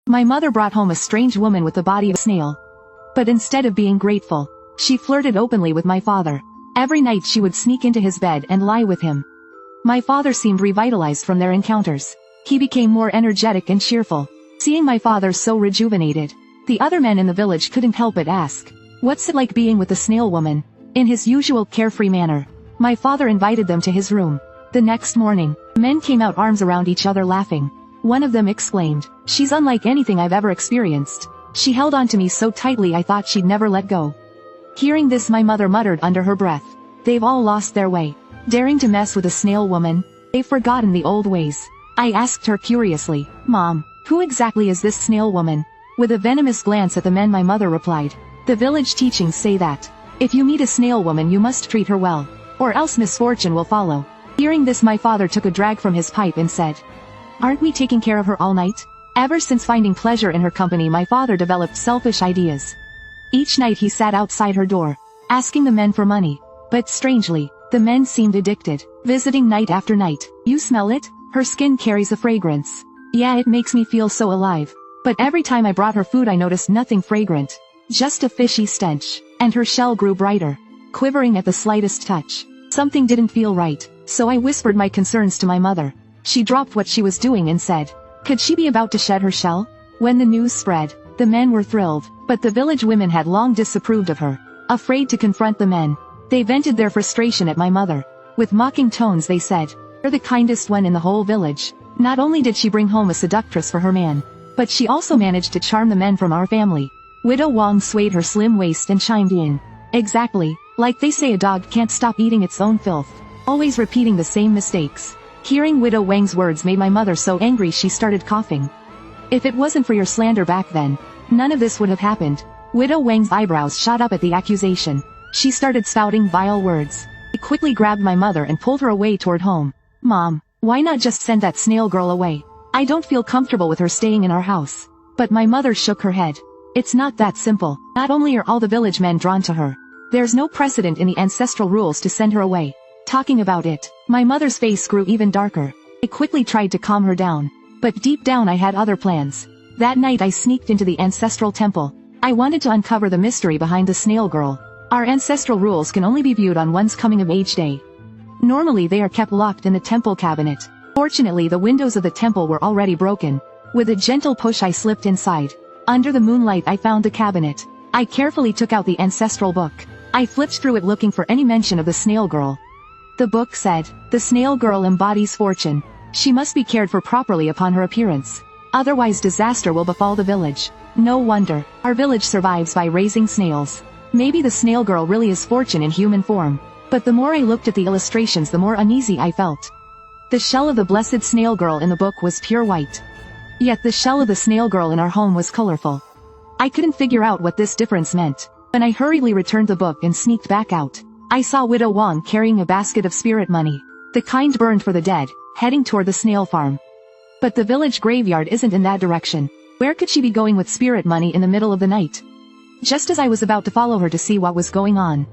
My mother brought home a strange woman with the body of a snail. But instead of being grateful, she flirted openly with my father. Every night she would sneak into his bed and lie with him. My father seemed revitalized from their encounters. He became more energetic and cheerful. Seeing my father so rejuvenated, the other men in the village couldn't help but ask, "What's it like being with the snail woman?" In his usual carefree manner, my father invited them to his room. The next morning, men came out arms around each other laughing. One of them exclaimed, "She's unlike anything I've ever experienced. She held on to me so tightly I thought she'd never let go." Hearing this, my mother muttered under her breath, "They've all lost their way. Daring to mess with a snail woman. They've forgotten the old ways." I asked her curiously, "Mom, who exactly is this snail woman?" With a venomous glance at the men, my mother replied, "The village teachings say that if you meet a snail woman you must treat her well, or else misfortune will follow." Hearing this, my father took a drag from his pipe and said, "Aren't we taking care of her all night?" Ever since finding pleasure in her company, my father developed selfish ideas. Each night he sat outside her door, asking the men for money. But strangely, the men seemed addicted, visiting night after night. "You smell it? Her skin carries a fragrance. Yeah, it makes me feel so alive." But every time I brought her food I noticed nothing fragrant. Just a fishy stench. And her shell grew brighter, quivering at the slightest touch. Something didn't feel right, so I whispered my concerns to my mother. She dropped what she was doing and said, "Could she be about to shed her shell?" When the news spread, the men were thrilled, but the village women had long disapproved of her. Afraid to confront the men, they vented their frustration at my mother. With mocking tones they said, "You're the kindest one in the whole village. Not only did she bring home a seductress for her man, but she also managed to charm the men from our family." Widow Wang swayed her slim waist and chimed in, "Exactly, like they say a dog can't stop eating its own filth, always repeating the same mistakes." Hearing Widow Wang's words made my mother so angry she started coughing. "If it wasn't for your slander back then, none of this would have happened." Widow Wang's eyebrows shot up at the accusation. She started spouting vile words. I quickly grabbed my mother and pulled her away toward home. "Mom, why not just send that snail girl away? I don't feel comfortable with her staying in our house." But my mother shook her head. "It's not that simple. Not only are all the village men drawn to her, there's no precedent in the ancestral rules to send her away." Talking about it, my mother's face grew even darker. I quickly tried to calm her down, but deep down I had other plans. That night I sneaked into the ancestral temple. I wanted to uncover the mystery behind the snail girl. Our ancestral rules can only be viewed on one's coming of age day. Normally they are kept locked in the temple cabinet. Fortunately, the windows of the temple were already broken. With a gentle push I slipped inside. Under the moonlight I found the cabinet. I carefully took out the ancestral book. I flipped through it looking for any mention of the snail girl. The book said, "The snail girl embodies fortune. She must be cared for properly upon her appearance. Otherwise disaster will befall the village." No wonder, our village survives by raising snails. Maybe the snail girl really is fortune in human form. But the more I looked at the illustrations the more uneasy I felt. The shell of the blessed snail girl in the book was pure white. Yet the shell of the snail girl in our home was colorful. I couldn't figure out what this difference meant. When I hurriedly returned the book and sneaked back out, I saw Widow Wang carrying a basket of spirit money, the kind burned for the dead, heading toward the snail farm. But the village graveyard isn't in that direction. Where could she be going with spirit money in the middle of the night? Just as I was about to follow her to see what was going on,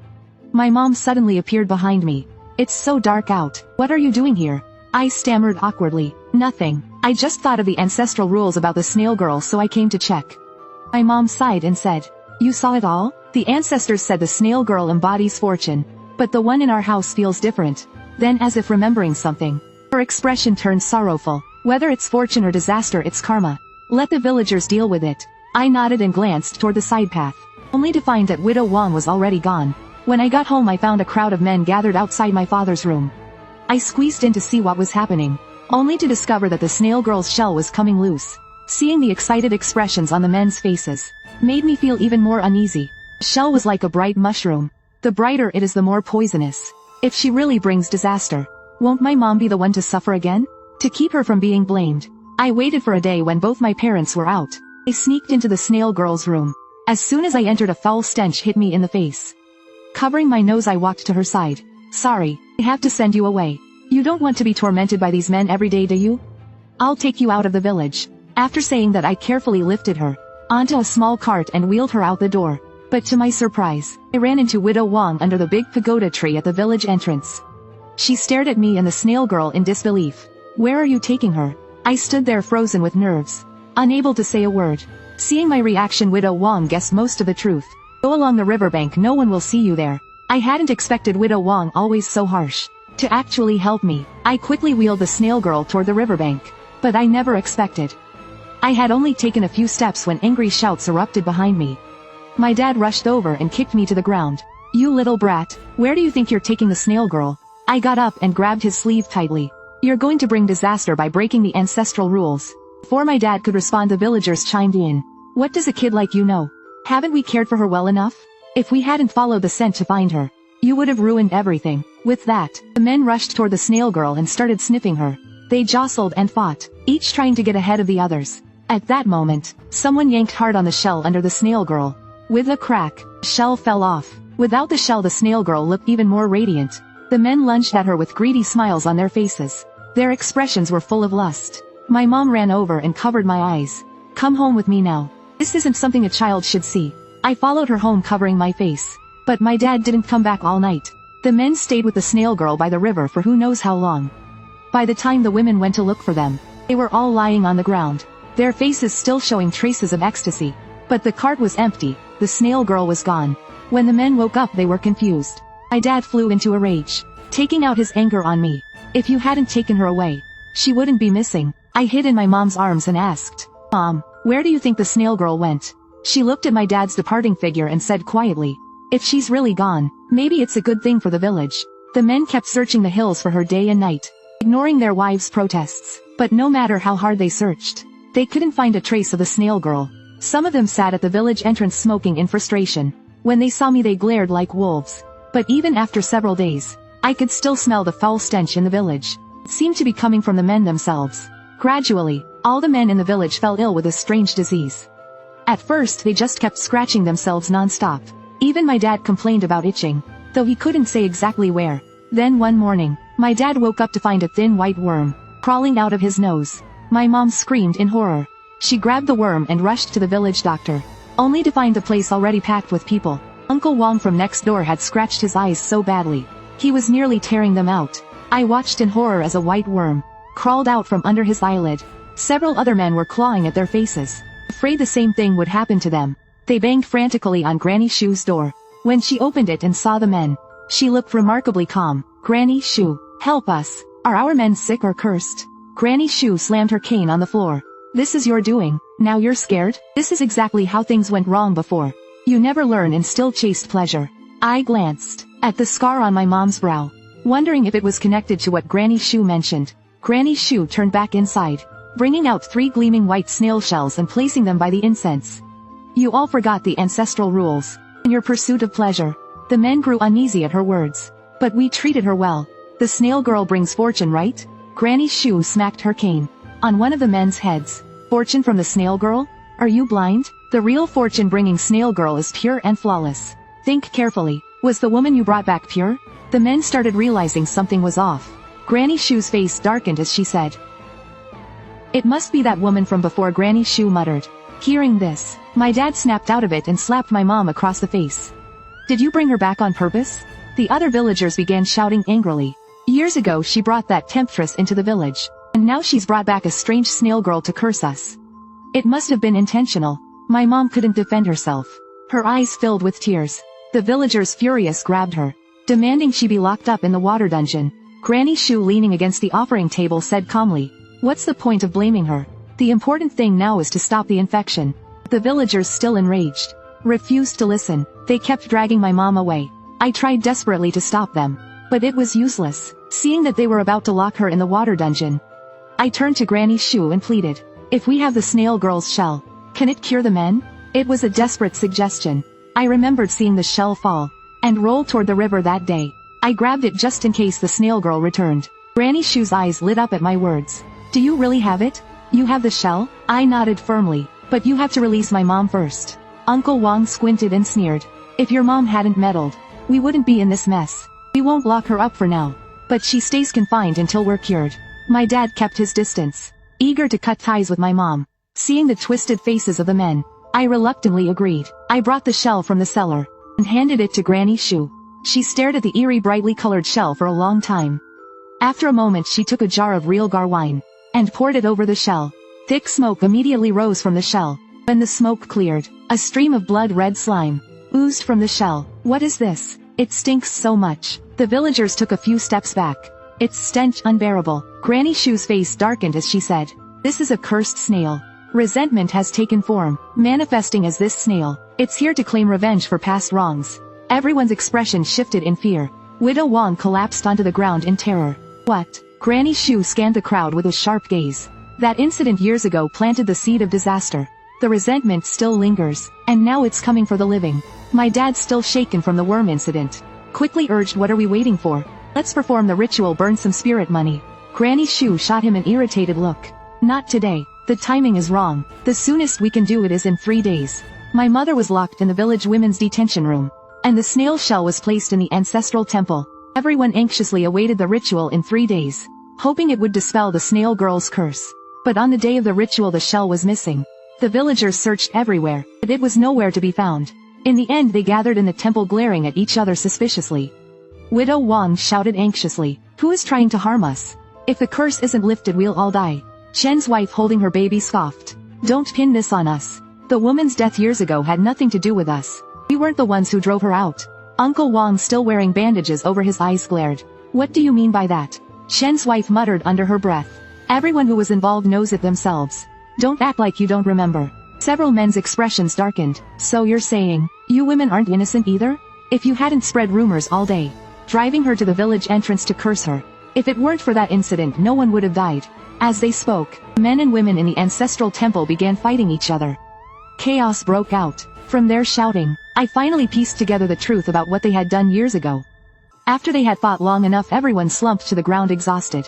my mom suddenly appeared behind me. "It's so dark out. What are you doing here?" I stammered awkwardly. "Nothing. I just thought of the ancestral rules about the snail girl, so I came to check." My mom sighed and said, "You saw it all? The ancestors said the snail girl embodies fortune, but the one in our house feels different." Then, as if remembering something, her expression turned sorrowful. "Whether it's fortune or disaster, it's karma. Let the villagers deal with it." I nodded and glanced toward the side path, only to find that Widow Wang was already gone. When I got home I found a crowd of men gathered outside my father's room. I squeezed in to see what was happening, only to discover that the snail girl's shell was coming loose. Seeing the excited expressions on the men's faces made me feel even more uneasy. The shell was like a bright mushroom. The brighter it is, the more poisonous. If she really brings disaster, won't my mom be the one to suffer again? To keep her from being blamed, I waited for a day when both my parents were out. I sneaked into the snail girl's room. As soon as I entered, a foul stench hit me in the face. Covering my nose, I walked to her side. "Sorry, I have to send you away. You don't want to be tormented by these men every day, do you? I'll take you out of the village." After saying that, I carefully lifted her onto a small cart and wheeled her out the door. But to my surprise, I ran into Widow Wang under the big pagoda tree at the village entrance. She stared at me and the snail girl in disbelief. "Where are you taking her?" I stood there frozen with nerves. unable to say a word. Seeing my reaction, Widow Wong guessed most of the truth. Go along the riverbank, no one will see you there. I hadn't expected Widow Wong, always so harsh, to actually help me. I quickly wheeled the snail girl toward the riverbank. But I never expected. I had only taken a few steps when angry shouts erupted behind me. My dad rushed over and kicked me to the ground. You little brat, where do you think you're taking the snail girl? I got up and grabbed his sleeve tightly. You're going to bring disaster by breaking the ancestral rules. Before my dad could respond, the villagers chimed in. What does a kid like you know? Haven't we cared for her well enough? If we hadn't followed the scent to find her, you would have ruined everything. With that, the men rushed toward the snail girl and started sniffing her. They jostled and fought, each trying to get ahead of the others. At that moment, someone yanked hard on the shell under the snail girl. With a crack, the shell fell off. Without the shell, the snail girl looked even more radiant. The men lunged at her with greedy smiles on their faces. Their expressions were full of lust. My mom ran over and covered my eyes. Come home with me now. This isn't something a child should see. I followed her home covering my face. But my dad didn't come back all night. The men stayed with the snail girl by the river for who knows how long. By the time the women went to look for them, they were all lying on the ground, their faces still showing traces of ecstasy. But the cart was empty, the snail girl was gone. When the men woke up, they were confused. My dad flew into a rage, taking out his anger on me. If you hadn't taken her away, she wouldn't be missing. I hid in my mom's arms and asked, Mom, where do you think the snail girl went? She looked at my dad's departing figure and said quietly, if she's really gone, maybe it's a good thing for the village. The men kept searching the hills for her day and night, ignoring their wives' protests. But no matter how hard they searched, they couldn't find a trace of the snail girl. Some of them sat at the village entrance smoking in frustration. When they saw me, they glared like wolves. But even after several days, I could still smell the foul stench in the village. It seemed to be coming from the men themselves. Gradually, all the men in the village fell ill with a strange disease. At first, they just kept scratching themselves non-stop. Even my dad complained about itching, though he couldn't say exactly where. Then one morning, my dad woke up to find a thin white worm crawling out of his nose. My mom screamed in horror. She grabbed the worm and rushed to the village doctor, only to find the place already packed with people. Uncle Wong from next door had scratched his eyes so badly, he was nearly tearing them out. I watched in horror as a white worm crawled out from under his eyelid. Several other men were clawing at their faces, afraid the same thing would happen to them. They banged frantically on Granny Shu's door. When she opened it and saw the men, she looked remarkably calm. Granny Shu, help us. Are our men sick or cursed? Granny Shu slammed her cane on the floor. This is your doing, now you're scared? This is exactly how things went wrong before. You never learn and still chased pleasure. I glanced at the scar on my mom's brow, wondering if it was connected to what Granny Shu mentioned. Granny Shu turned back inside, bringing out 3 gleaming white snail shells and placing them by the incense. You all forgot the ancestral rules in your pursuit of pleasure. The men grew uneasy at her words. But we treated her well. The snail girl brings fortune, right? Granny Shu smacked her cane on one of the men's heads. Fortune from the snail girl? Are you blind? The real fortune-bringing snail girl is pure and flawless. Think carefully. Was the woman you brought back pure? The men started realizing something was off. Granny Shu's face darkened as she said, it must be that woman from before. Granny Shu muttered. Hearing this, my dad snapped out of it and slapped my mom across the face. Did you bring her back on purpose? The other villagers began shouting angrily. Years ago she brought that temptress into the village, and now she's brought back a strange snail girl to curse us. It must have been intentional. My mom couldn't defend herself. Her eyes filled with tears. The villagers, furious, grabbed her, demanding she be locked up in the water dungeon. Granny Shu, leaning against the offering table, said calmly, what's the point of blaming her? The important thing now is to stop the infection. The villagers, still enraged, refused to listen. They kept dragging my mom away. I tried desperately to stop them, but it was useless. Seeing that they were about to lock her in the water dungeon, I turned to Granny Shu and pleaded, if we have the snail girl's shell, can it cure the men? It was a desperate suggestion. I remembered seeing the shell fall and roll toward the river that day. I grabbed it just in case the snail girl returned. Granny Shu's eyes lit up at my words. Do you really have it? You have the shell? I nodded firmly. But you have to release my mom first. Uncle Wong squinted and sneered. If your mom hadn't meddled, we wouldn't be in this mess. We won't lock her up for now, but she stays confined until we're cured. My dad kept his distance, eager to cut ties with my mom. Seeing the twisted faces of the men, I reluctantly agreed. I brought the shell from the cellar and handed it to Granny Shu. She stared at the eerie, brightly colored shell for a long time. After a moment, she took a jar of real gar wine and poured it over the shell. Thick smoke immediately rose from the shell. When the smoke cleared, a stream of blood-red slime oozed from the shell. What is this? It stinks so much. The villagers took a few steps back. Its stench unbearable. Granny Shu's face darkened as she said, "This is a cursed snail. Resentment has taken form, manifesting as this snail. It's here to claim revenge for past wrongs." Everyone's expression shifted in fear. Widow Wang collapsed onto the ground in terror. What? Granny Shu scanned the crowd with a sharp gaze. That incident years ago planted the seed of disaster. The resentment still lingers, and now it's coming for the living. My dad's still shaken from the worm incident. Quickly urged, "What are we waiting for? Let's perform the ritual, burn some spirit money." Granny Shu shot him an irritated look. "Not today. The timing is wrong. The soonest we can do it is in 3 days. My mother was locked in the village women's detention room, and the snail shell was placed in the ancestral temple. Everyone anxiously awaited the ritual in 3 days, hoping it would dispel the snail girl's curse. But on the day of the ritual the shell was missing. The villagers searched everywhere, but it was nowhere to be found. In the end they gathered in the temple glaring at each other suspiciously. Widow Wang shouted anxiously, "Who is trying to harm us? If the curse isn't lifted we'll all die." Chen's wife holding her baby scoffed, "Don't pin this on us. The woman's death years ago had nothing to do with us. We weren't the ones who drove her out." Uncle Wang, still wearing bandages over his eyes, glared. "What do you mean by that?" Chen's wife muttered under her breath. "Everyone who was involved knows it themselves. Don't act like you don't remember." Several men's expressions darkened. "So you're saying, you women aren't innocent either? If you hadn't spread rumors all day, driving her to the village entrance to curse her. If it weren't for that incident no one would have died." As they spoke, men and women in the ancestral temple began fighting each other. Chaos broke out. From their shouting, I finally pieced together the truth about what they had done years ago. After they had fought long enough, everyone slumped to the ground exhausted.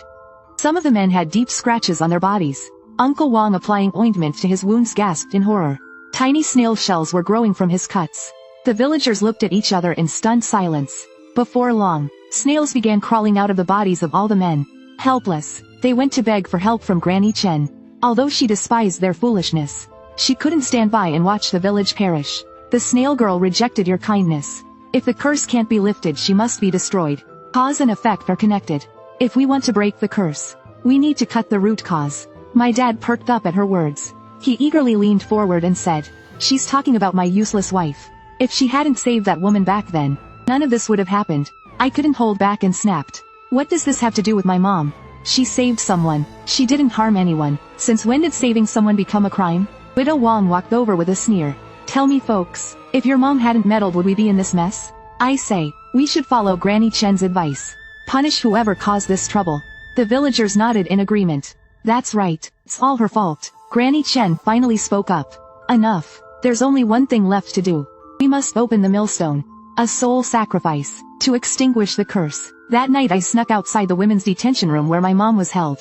Some of the men had deep scratches on their bodies. Uncle Wang, applying ointment to his wounds, gasped in horror. Tiny snail shells were growing from his cuts. The villagers looked at each other in stunned silence. Before long, snails began crawling out of the bodies of all the men. Helpless, they went to beg for help from Granny Chen. Although she despised their foolishness, she couldn't stand by and watch the village perish. "The snail girl rejected your kindness. If the curse can't be lifted she must be destroyed. Cause and effect are connected. If we want to break the curse, we need to cut the root cause." My dad perked up at her words. He eagerly leaned forward and said, "She's talking about my useless wife. If she hadn't saved that woman back then, none of this would have happened." I couldn't hold back and snapped, "What does this have to do with my mom? She saved someone. She didn't harm anyone. Since when did saving someone become a crime?" Widow Wang walked over with a sneer. "Tell me folks, if your mom hadn't meddled would we be in this mess? I say, we should follow Granny Chen's advice. Punish whoever caused this trouble." The villagers nodded in agreement. "That's right, it's all her fault." Granny Chen finally spoke up. "Enough. There's only one thing left to do. We must open the millstone. A soul sacrifice, to extinguish the curse." That night I snuck outside the women's detention room where my mom was held.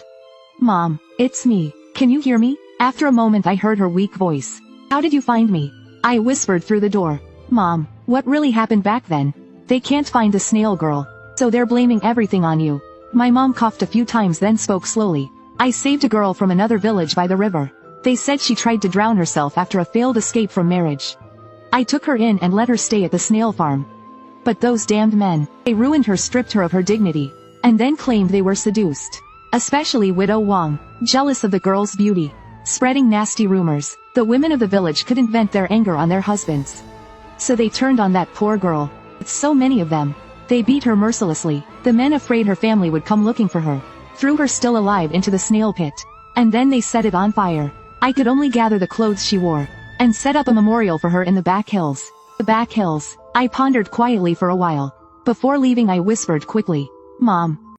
"Mom, it's me. Can you hear me?" After a moment I heard her weak voice. "How did you find me?" I whispered through the door. "Mom, what really happened back then? They can't find the snail girl, so they're blaming everything on you." My mom coughed a few times then spoke slowly. "I saved a girl from another village by the river. They said she tried to drown herself after a failed escape from marriage. I took her in and let her stay at the snail farm. But those damned men, they ruined her, stripped her of her dignity, and then claimed they were seduced. Especially Widow Wang, jealous of the girl's beauty, spreading nasty rumors. The women of the village couldn't vent their anger on their husbands, so they turned on that poor girl. It's so many of them. They beat her mercilessly. The men, afraid her family would come looking for her, threw her still alive into the snail pit, and then they set it on fire. I could only gather the clothes she wore, and set up a memorial for her in the back hills." The back hills. I pondered quietly for a while. Before leaving I whispered quickly, "Mom,